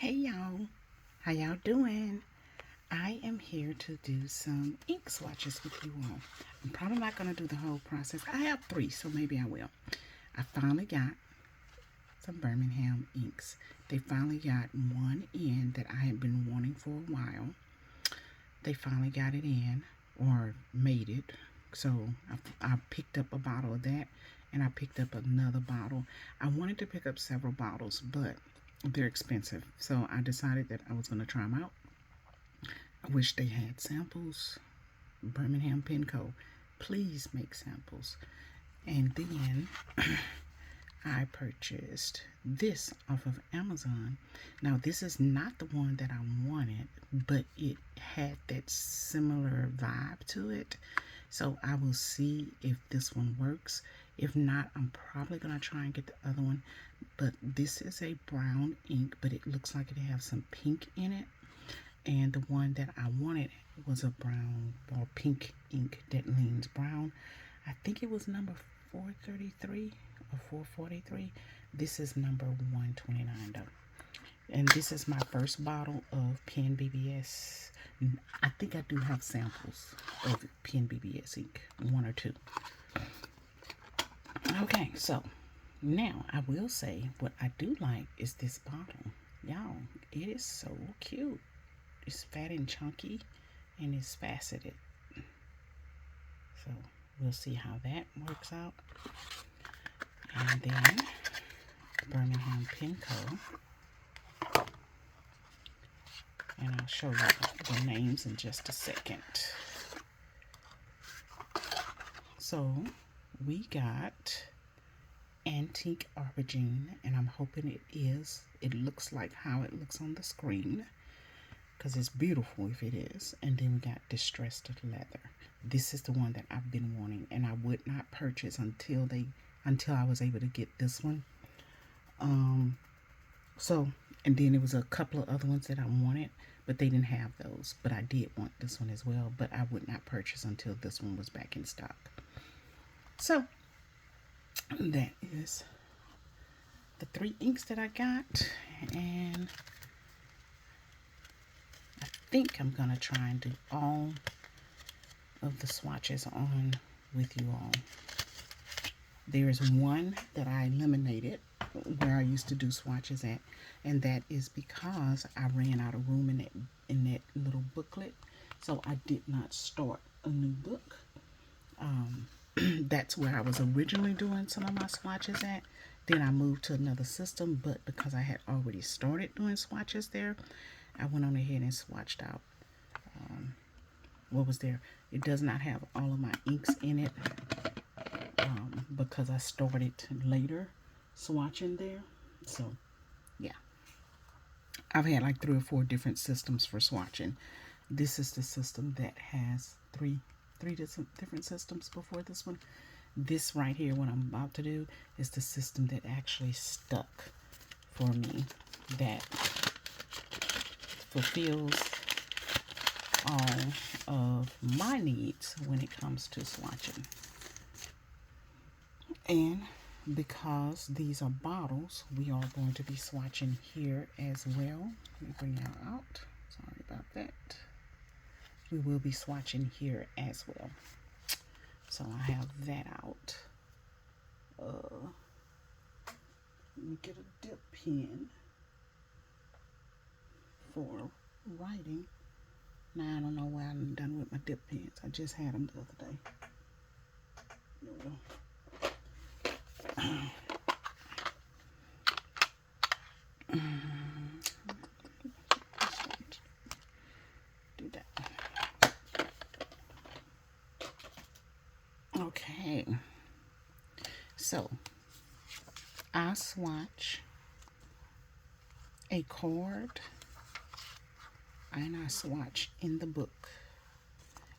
Hey y'all, how y'all doing? I am here to do some ink swatches with you all. I'm probably not going to do the whole process. I have three, so maybe I will. I finally got some Birmingham inks. They finally got one in that I had been wanting for a while. They finally got it in, or made it. So I picked up a bottle of that, and I picked up another bottle. I wanted to pick up several bottles, but they're expensive. So I decided that I was going to try them out. I wish they had samples. Birmingham Pen Co. Please make samples. And then I purchased this off of Amazon. Now, this is not the one that I wanted, but it had that similar vibe to it. So I will see if this one works. If not, I'm probably going to try and get the other one. But this is a brown ink, but it looks like it has some pink in it. And the one that I wanted was a brown or pink ink that leans brown. I think it was number 433 or 443. This is number 129 though. And this is my first bottle of Pen BBS. I think I do have samples of Pen BBS ink, one or two. Okay, so now I will say what I do like is this bottle. Y'all, it is so cute. It's fat and chunky, and it's faceted. So we'll see how that works out. And then Birmingham Pen Co. And I'll show you the names in just a second. So we got Antique Aubergine, and I'm hoping it is. It looks like how it looks on the screen, because it's beautiful if it is. And then we got Distressed Leather. This is the one that I've been wanting, and I would not purchase until I was able to get this one. And then there was a couple of other ones that I wanted, but they didn't have those. But I did want this one as well, but I would not purchase until this one was back in stock. So that is the three inks that I got, and I think I'm gonna try and do all of the swatches on with you all. There is one that I eliminated where I used to do swatches at, and that is because I ran out of room in that little booklet, so I did not start a new book. That's where I was originally doing some of my swatches at. Then I moved to another system, but because I had already started doing swatches there, I went on ahead and swatched out what was there. It does not have all of my inks in it because I started later swatching there. So yeah, I've had like 3 or 4 different systems for swatching. This is the system that has three different systems before this one. This right here, what I'm about to do, is the system that actually stuck for me, that fulfills all of my needs when it comes to swatching. And because these are bottles, we are going to be swatching here as well. Let me bring y'all out. Sorry about that. We will be swatching here as well. So I have that out. Let me get a dip pen for writing. Now I don't know why I'm done with my dip pens. I just had them the other day. There we go. Do that. Okay. So I swatch a card, and I swatch in the book.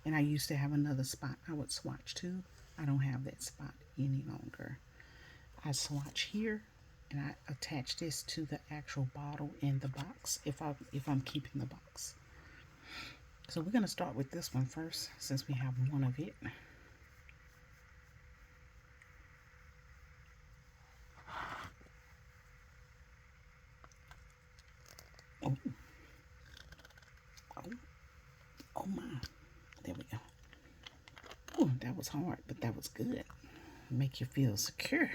And I used to have another spot I would swatch to. I don't have that spot any longer. I swatch here, and I attach this to the actual bottle in the box if I'm keeping the box. So we're going to start with this one first, since we have one of it. That was hard, but that was good. Make you feel secure.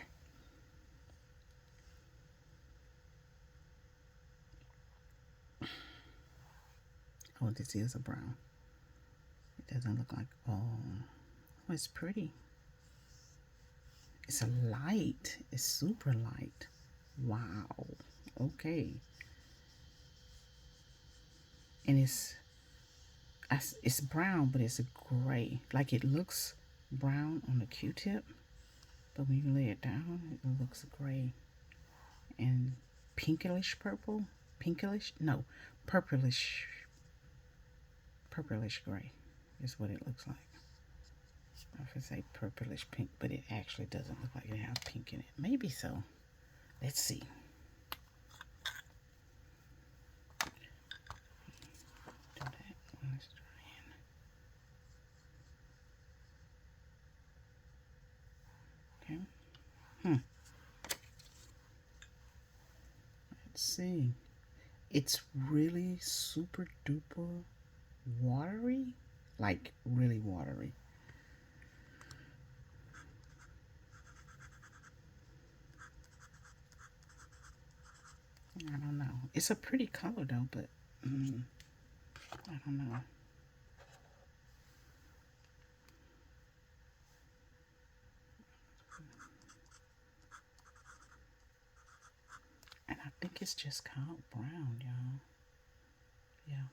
Oh, this is a brown. It doesn't look like, oh, it's pretty. It's a light. It's super light. Wow. Okay. And it's brown, but it's a gray. Like it looks brown on the Q-tip, but when you lay it down, it looks gray and pinkish purple. Pinkish? No, purplish gray is what it looks like. I could say purplish pink, but it actually doesn't look like it has pink in it. Maybe so. Let's see. Do that. Let's try in. Okay. Let's see. It's really super duper watery. Like really watery. I don't know. It's a pretty color though, but I don't know. And I think it's just called brown, y'all. Yeah.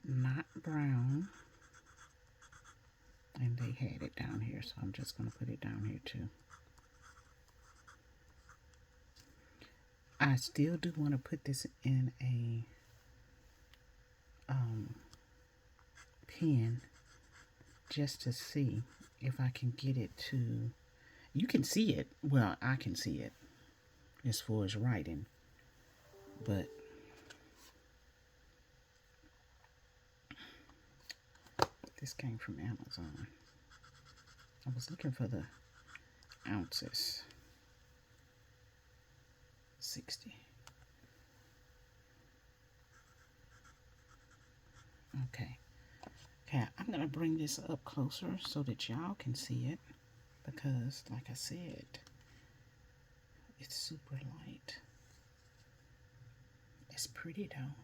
Not brown. And they had it down here, so I'm just going to put it down here too. I still do want to put this in a pen just to see if I can get it to, you can see it, well, I can see it as far as writing, but this came from Amazon. I was looking for the ounces. 60. Okay. Okay, I'm going to bring this up closer so that y'all can see it. Because, like I said, it's super light. It's pretty, though.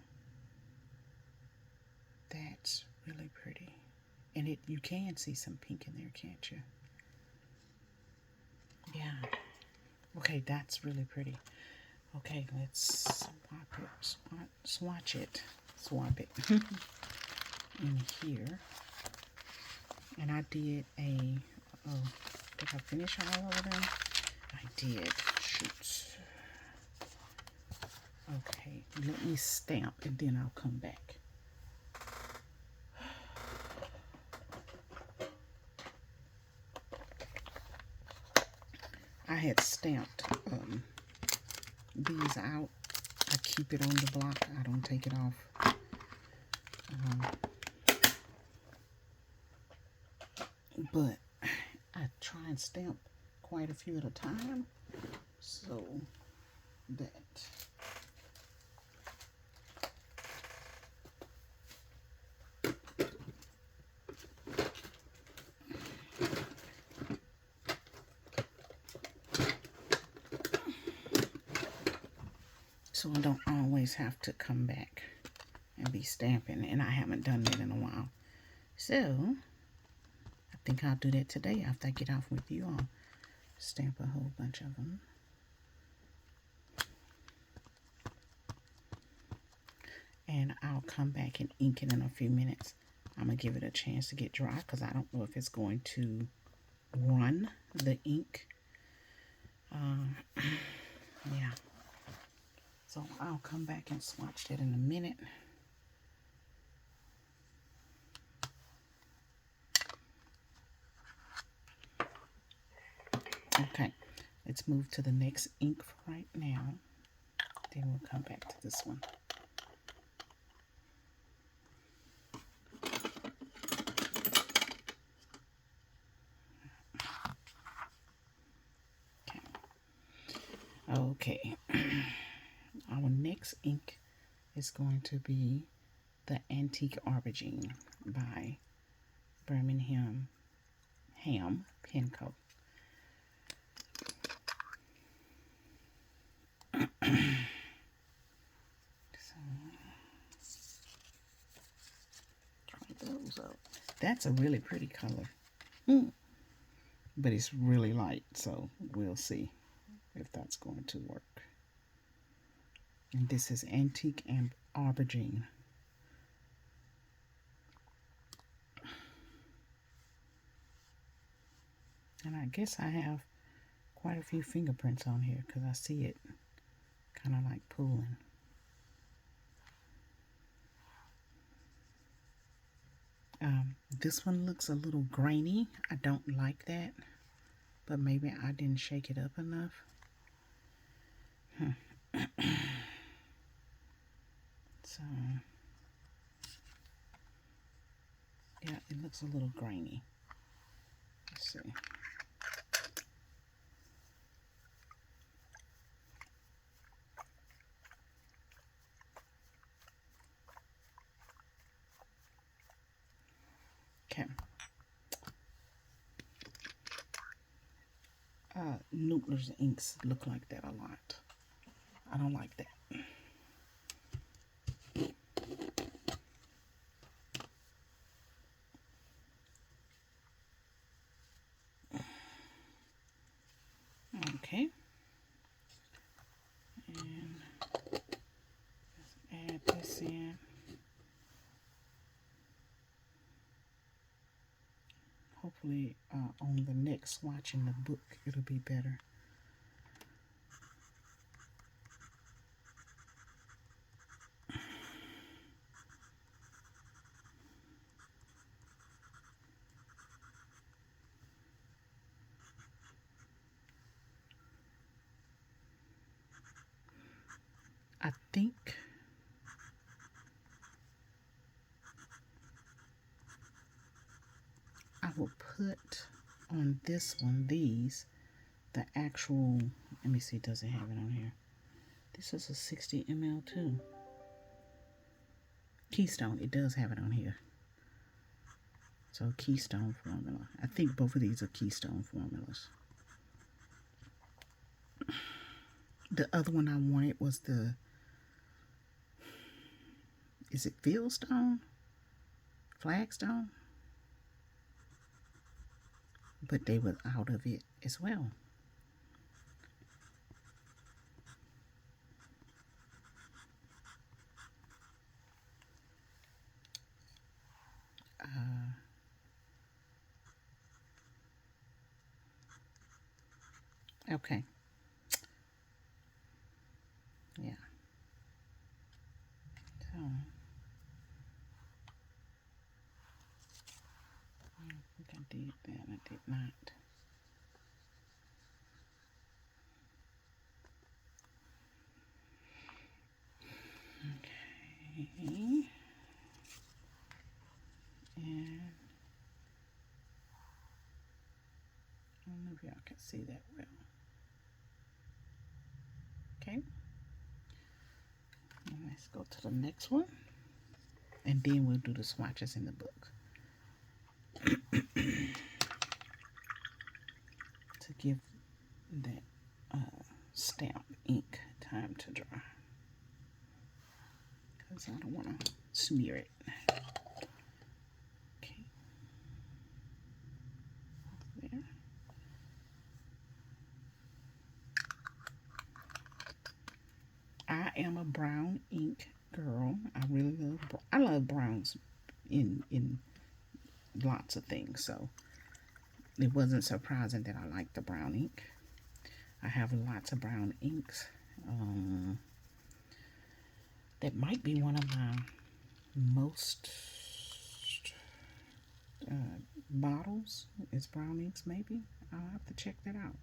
That's really pretty. And you can see some pink in there, can't you? Yeah. Okay, that's really pretty. Okay, let's swatch it. Swap it in here. And I did did I finish all of them? I did. Shoot. Okay, let me stamp and then I'll come back. I had stamped these out. I keep it on the block. I don't take it off. But I try and stamp quite a few at a time so that I don't always have to come back and be stamping, and I haven't done that in a while. So I think I'll do that today after I get off with you. I'll stamp a whole bunch of them. And I'll come back and ink it in a few minutes. I'm going to give it a chance to get dry because I don't know if it's going to run the ink. Yeah. So I'll come back and swatch that in a minute. Okay, let's move to the next ink for right now. Then we'll come back to this one. Okay. Our next ink is going to be the Antique Aubergine by Birmingham Ham Pen Co. So, try those out. That's a really pretty color. But it's really light, so we'll see if that's going to work. And this is Antique and Aubergine. And I guess I have quite a few fingerprints on here because I see it kind of like pulling. This one looks a little grainy. I don't like that, but maybe I didn't shake it up enough. So, yeah, it looks a little grainy. Let's see. Okay. Noodler's inks look like that a lot. I don't like that. Okay. And let's add this in. Hopefully on the next swatch in the book it'll be better. I think I will put on this one, the actual, let me see, does it have it on here? This is a 60 ml too. Keystone, it does have it on here. So Keystone formula. I think both of these are Keystone formulas. The other one I wanted was the, is it Fieldstone? Flagstone? But they were out of it as well. Okay. Yeah. So, I think I did that. I did not. Okay. And I don't know if y'all can see that well. Okay. And let's go to the next one. And then we'll do the swatches in the book. To give that stamp ink time to dry. Because I don't want to smear it. Okay. There. I am a brown ink girl. I love browns in lots of things, so it wasn't surprising that I liked the brown ink. I have lots of brown inks. That might be one of my most bottles is brown inks, maybe. I'll have to check that out.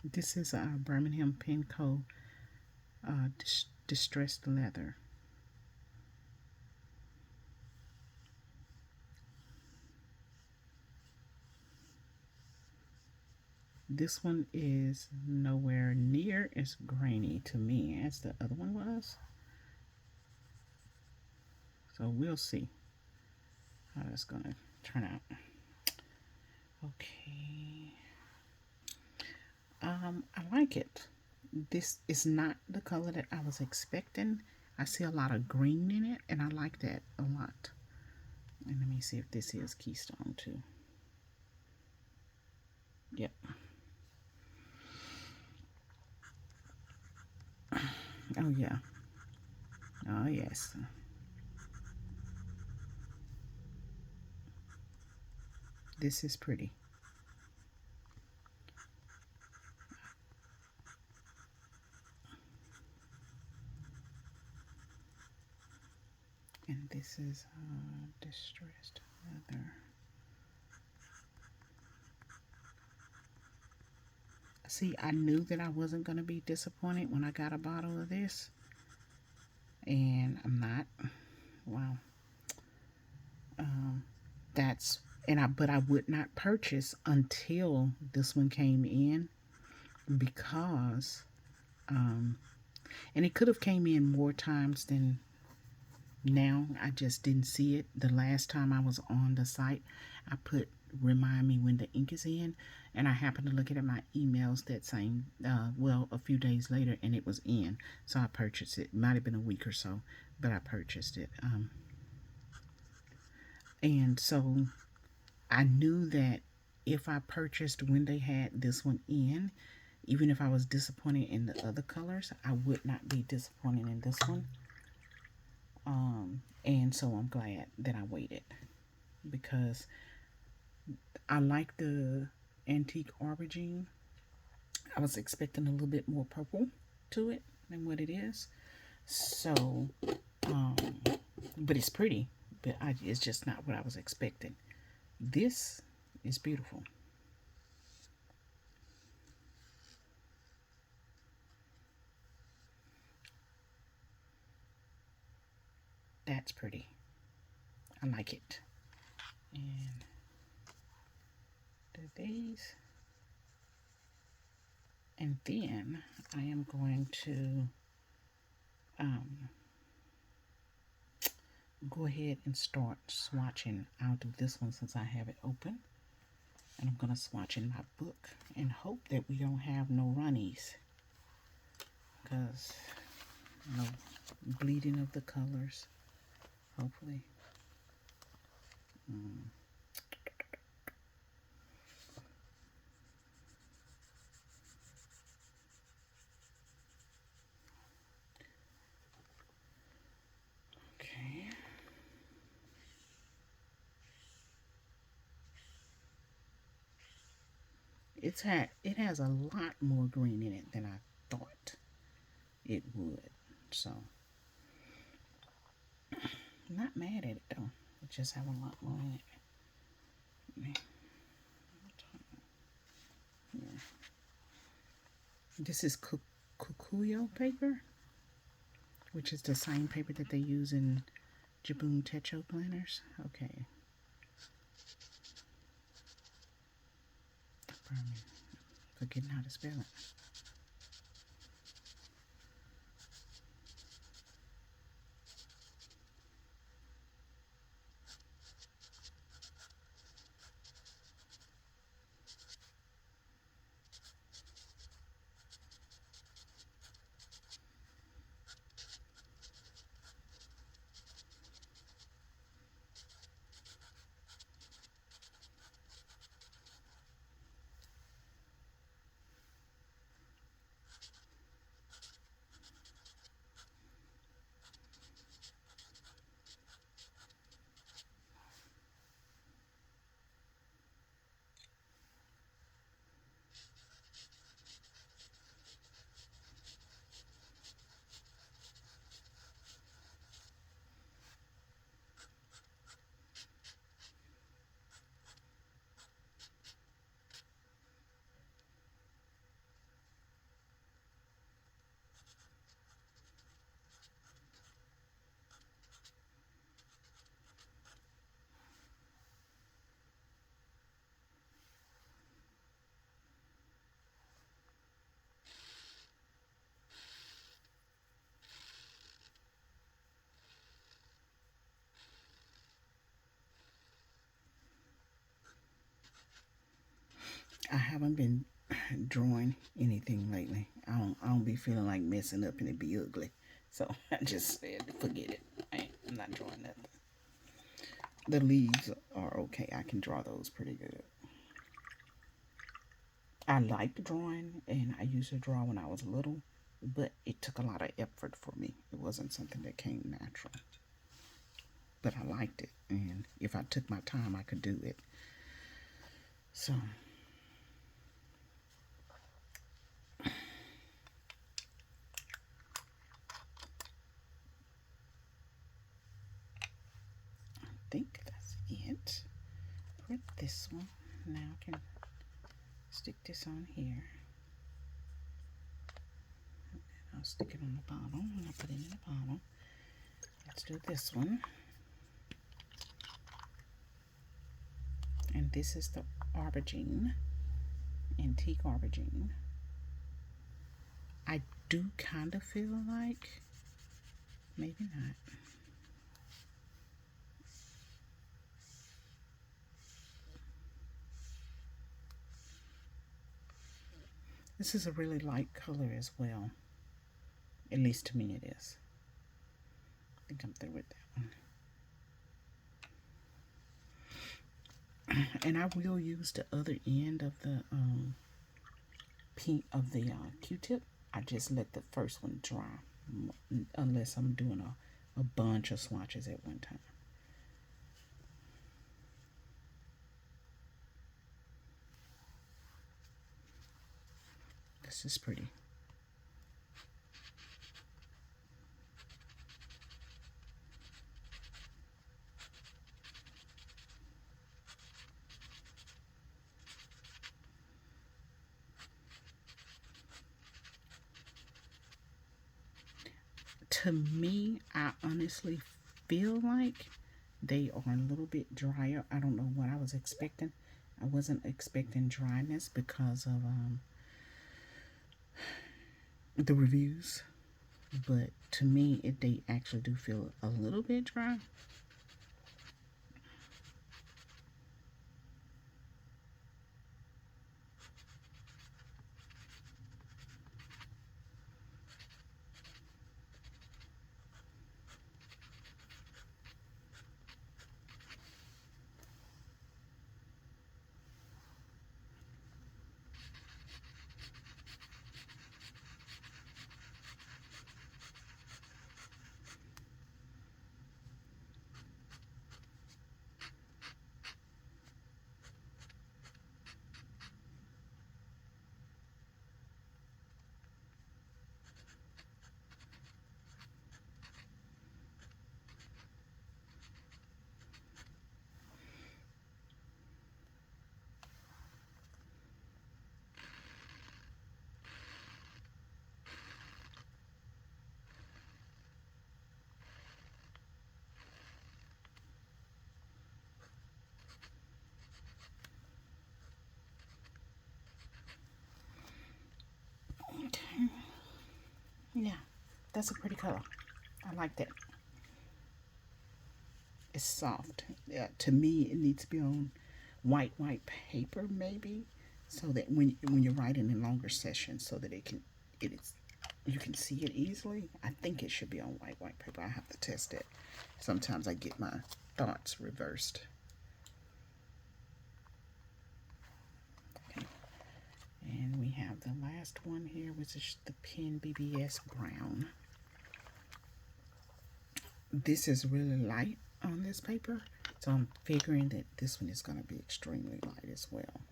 This is a Birmingham Pen Co. Distressed Leather. This one is nowhere near as grainy to me as the other one was. So we'll see how that's going to turn out. Okay. I like it. This is not the color that I was expecting. I see a lot of green in it, and I like that a lot. And let me see if this is Keystone too. Yep. Oh yeah. Oh yes. This is pretty. And this is distressed leather. See, I knew that I wasn't going to be disappointed when I got a bottle of this. And I'm not. Wow. But I would not purchase until this one came in because, and it could have came in more times than now. I just didn't see it. The last time I was on the site, I put remind me when the ink is in, and I happened to look at my emails that same, a few days later, and it was in. So I purchased it. Might have been a week or so, but I purchased it. And so I knew that if I purchased when they had this one in, even if I was disappointed in the other colors, I would not be disappointed in this one. And so I'm glad that I waited because I like the antique aubergine. I was expecting a little bit more purple to it than what it is. So, but it's pretty, but it's just not what I was expecting. This is beautiful. That's pretty. I like it. And these. And then I am going to go ahead and start swatching. I'll do this one since I have it open. And I'm going to swatch in my book and hope that we don't have no runnies. Because no bleeding of the colors. Hopefully. Okay. It has a lot more green in it than I thought it would. So I'm not mad at it though. It just have a lot more in it. Yeah. This is Kikuyo paper, which is the same paper that they use in Jabun Techo planners. Okay. Forgetting how to spell it. I haven't been drawing anything lately. I don't be feeling like messing up and it be ugly. So I just said forget it. I'm not drawing nothing. The leaves are okay. I can draw those pretty good. I like drawing, and I used to draw when I was little, but it took a lot of effort for me. It wasn't something that came natural. But I liked it, and if I took my time, I could do it. So, I think that's it. Put this one. Now I can stick this on here. I'll stick it on the bottom, and I'll put it in the bottom. Let's do this one. And this is the aubergine, antique aubergine. I do kind of feel like, maybe not. This is a really light color as well. At least to me it is. I think I'm through with that one. And I will use the other end of the Q-tip. I just let the first one dry, unless I'm doing a bunch of swatches at one time. This is pretty. To me, I honestly feel like they are a little bit drier. I don't know what I was expecting. I wasn't expecting dryness because of the reviews, but to me, they actually do feel a little bit dry. Okay. Yeah, that's a pretty color. I like that. It's soft. Yeah, to me, it needs to be on white paper, maybe, so that when you're writing in longer sessions, so that you can see it easily. I think it should be on white paper. I have to test it. Sometimes I get my thoughts reversed. Okay. And we have the last one here, which is the Pen BBS Brown. This is really light on this paper, so I'm figuring that this one is going to be extremely light as well.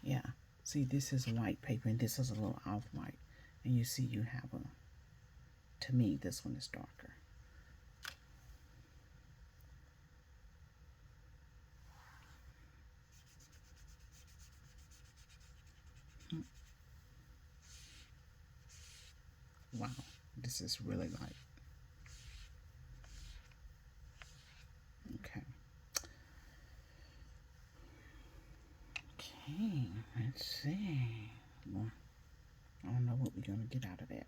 Yeah, see, this is white paper and this is a little off-white, and you see you have to me, this one is darker. Wow, this is really light. Okay. Okay, let's see. Well, I don't know what we're going to get out of that.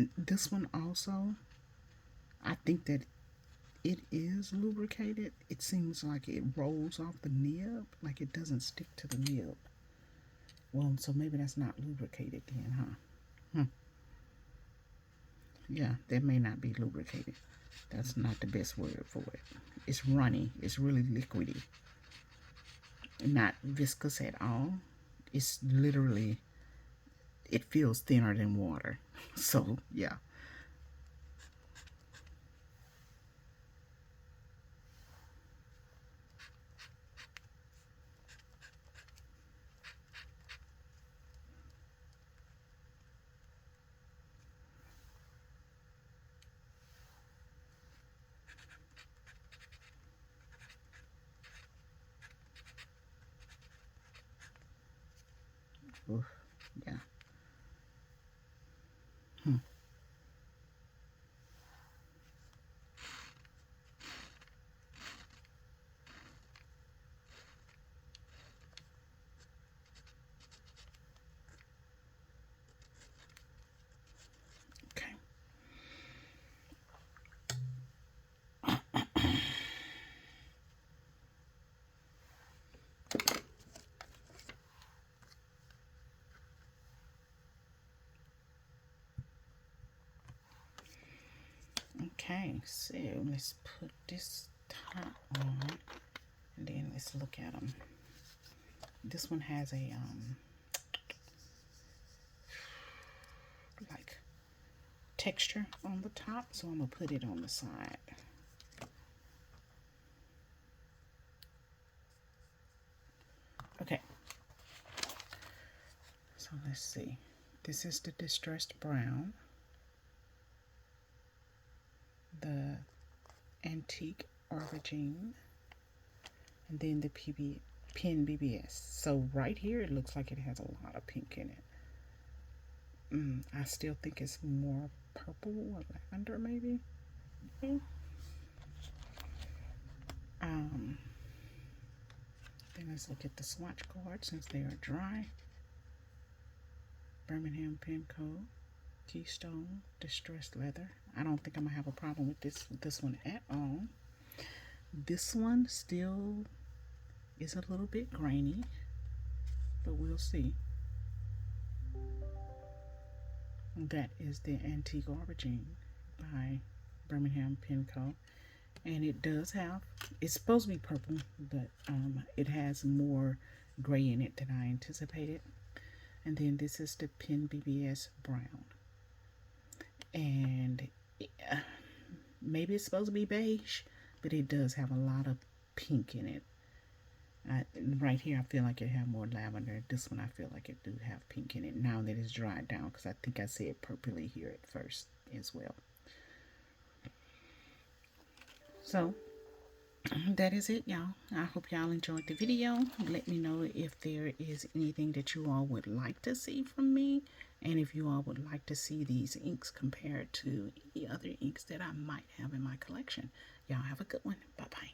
And this one also, I think that it is lubricated. It seems like it rolls off the nib, like it doesn't stick to the nib. Well, so maybe that's not lubricated then, huh? Yeah, that may not be lubricated. That's not the best word for it. It's runny. It's really liquidy. Not viscous at all. It's literally, it feels thinner than water. So, yeah. Oof, yeah. Okay. Okay, so let's put this top on, and then let's look at them. This one has a like texture on the top, so I'm gonna put it on the side. Okay, so let's see. This is the distressed brown, the antique aubergine, and then the pin BBS. So right here, it looks like it has a lot of pink in it. I still think it's more purple or lavender, maybe. Then let's look at the swatch cards since they are dry. Birmingham Pin Code, Keystone, Distressed Leather. I don't think I'm gonna have a problem with this one at all. This one still is a little bit grainy, but we'll see. That is the Antique Aubergine by Birmingham Pin Co. And it does have, it's supposed to be purple, but it has more gray in it than I anticipated. And then this is the Pin BBS Brown. And maybe it's supposed to be beige, but it does have a lot of pink in it. Right here, I feel like it have more lavender. This one, I feel like it do have pink in it now that it's dried down, because I think I said purpley here at first as well. So that is it, y'all. I hope y'all enjoyed the video. Let me know if there is anything that you all would like to see from me, and if you all would like to see these inks compared to any other inks that I might have in my collection. Y'all have a good one. Bye-bye.